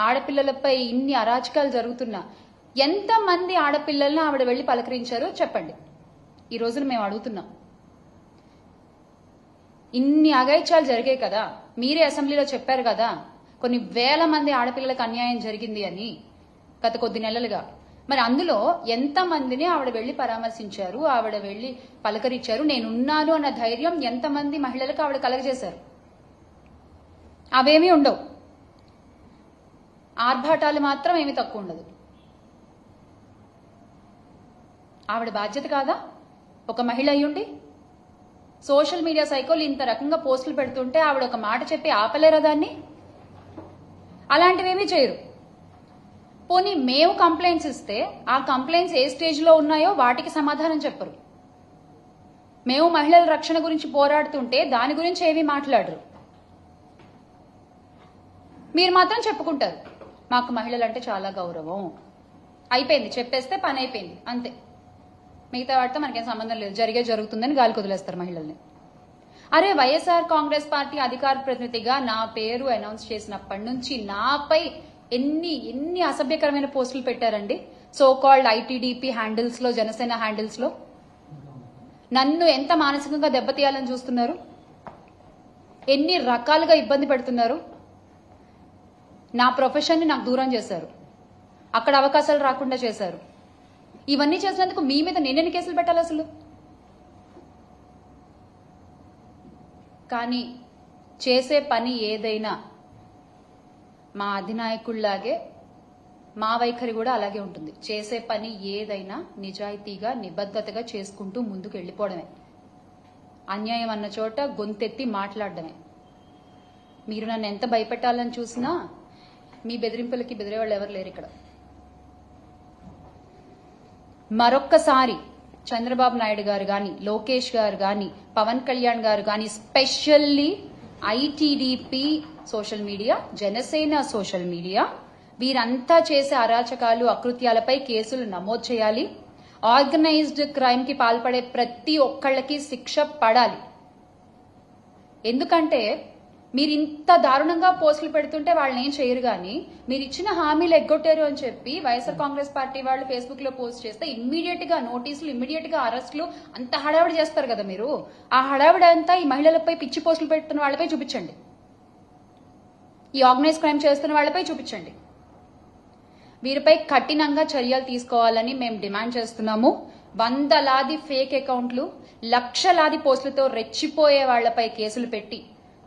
ఆడపిల్లలపై ఇన్ని అరాచకాలు జరుగుతున్నా ఎంతమంది ఆడపిల్లలను ఆవిడ వెళ్లి పలకరించారో చెప్పండి. ఈ రోజున మేము అడుగుతున్నాం. ఇన్ని అఘాయిత్యాలు జరిగాయి కదా, మీరే అసెంబ్లీలో చెప్పారు కదా కొన్ని వేల మంది ఆడపిల్లలకు అన్యాయం జరిగింది అని గత కొద్ది నెలలుగా. మరి అందులో ఎంతమందిని ఆవిడ వెళ్లి పరామర్శించారు, ఆవిడ వెళ్లి పలకరించారు, నేనున్నాను అన్న ధైర్యం ఎంతమంది మహిళలకు ఆవిడ కలగజేశారు? అవేమీ ఉండవు. ఆర్భాటాలు మాత్రం ఏమీ తక్కువ ఉండదు. ఆవిడ బాధ్యత కాదా ఒక మహిళ అయ్యుండి? సోషల్ మీడియా సైకోలు ఇంత రకంగా పోస్టులు పెడుతుంటే ఆవిడ ఒక మాట చెప్పి ఆపలేరా దాన్ని? అలాంటివేమీ చేయరు. పోనీ మేము కంప్లైంట్స్ ఇస్తే ఆ కంప్లైంట్స్ ఏ స్టేజ్లో ఉన్నాయో వాటికి సమాధానం చెప్పరు. మేము మహిళల రక్షణ గురించి పోరాడుతుంటే దాని గురించి ఏమీ మాట్లాడరు. మీరు మాత్రం చెప్పుకుంటారు మాకు మహిళలంటే చాలా గౌరవం, అయిపోయింది, చెప్పేస్తే పని అయిపోయింది, అంతే. మిగతా వాటితో మనకేం సంబంధం లేదు, జరుగుతుందని గాలికి వదిలేస్తారు మహిళల్ని. అరే, వైఎస్ఆర్ కాంగ్రెస్ పార్టీ అధికార ప్రతినిధిగా నా పేరు అనౌన్స్ చేసినప్పటి నుంచి నాపై ఎన్ని అసభ్యకరమైన పోస్టులు పెట్టారండి సో కాల్డ్ ఐటీడీపీ హ్యాండిల్స్ లో, జనసేన హ్యాండిల్స్ లో. నన్ను ఎంత మానసికంగా దెబ్బతీయాలని చూస్తున్నారు, ఎన్ని రకాలుగా ఇబ్బంది పెడుతున్నారు. నా ప్రొఫెషన్ ని నాకు దూరం చేశారు, అక్కడ అవకాశాలు రాకుండా చేశారు. ఇవన్నీ చేసినందుకు మీ మీద నేనెన్ని కేసులు పెట్టాలి అసలు? కానీ చేసే పని ఏదైనా మా అధినాయకుల్లాగే మా వైఖరి కూడా అలాగే ఉంటుంది. చేసే పని ఏదైనా నిజాయితీగా, నిబద్ధతగా చేసుకుంటూ ముందుకు వెళ్ళిపోవడమే. అన్యాయం అన్న చోట గొంతెత్తి మాట్లాడడమే. మీరు నన్ను ఎంత భయపెట్టాలని చూసినా మీ బెదిరింపులకి బెదిరేవాళ్ళు ఎవరు లేరు ఇక్కడ. మరొక్కసారి చంద్రబాబు నాయుడు గారు గాని, లోకేష్ గారు గాని, పవన్ కళ్యాణ్ గారు గాని, specially ITDP social media, Janasena social media, వీరంతా చేసే అరాచకాలు, అకృత్యాలపై కేసులు నమోదు చేయాలి. ఆర్గనైజ్డ్ క్రైమ్ కి పాల్పడే ప్రతి ఒక్కళ్ళకి శిక్ష పడాలి. ఎందుకంటే మీరు ఇంత దారుణంగా పోస్టులు పెడుతుంటే వాళ్ళని ఏం చేయరు, కానీ మీరు ఇచ్చిన హామీలు ఎగ్గొట్టారు అని చెప్పి వైఎస్ఆర్ కాంగ్రెస్ పార్టీ వాళ్ళు ఫేస్బుక్ లో పోస్ట్ చేస్తే ఇమ్మీడియట్ గా నోటీసులు, ఇమ్మీడియట్ గా అరెస్టులు, అంత హడావిడి చేస్తారు కదా మీరు. ఆ హడావిడి అంతా ఈ మహిళలపై పిచ్చి పోస్టులు పెడుతున్న వాళ్ళపై చూపించండి, ఈ ఆర్గనైజ్ క్రైమ్ చేస్తున్న వాళ్ళపై చూపించండి. వీరిపై కఠినంగా చర్యలు తీసుకోవాలని మేము డిమాండ్ చేస్తున్నాము. వందలాది ఫేక్ అకౌంట్లు, లక్షలాది పోస్టులతో రెచ్చిపోయే వాళ్లపై కేసులు పెట్టి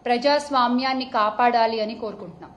ప్రజాస్వామ్యాన్ని కాపాడాలి అని కోరుకుంటున్నాం.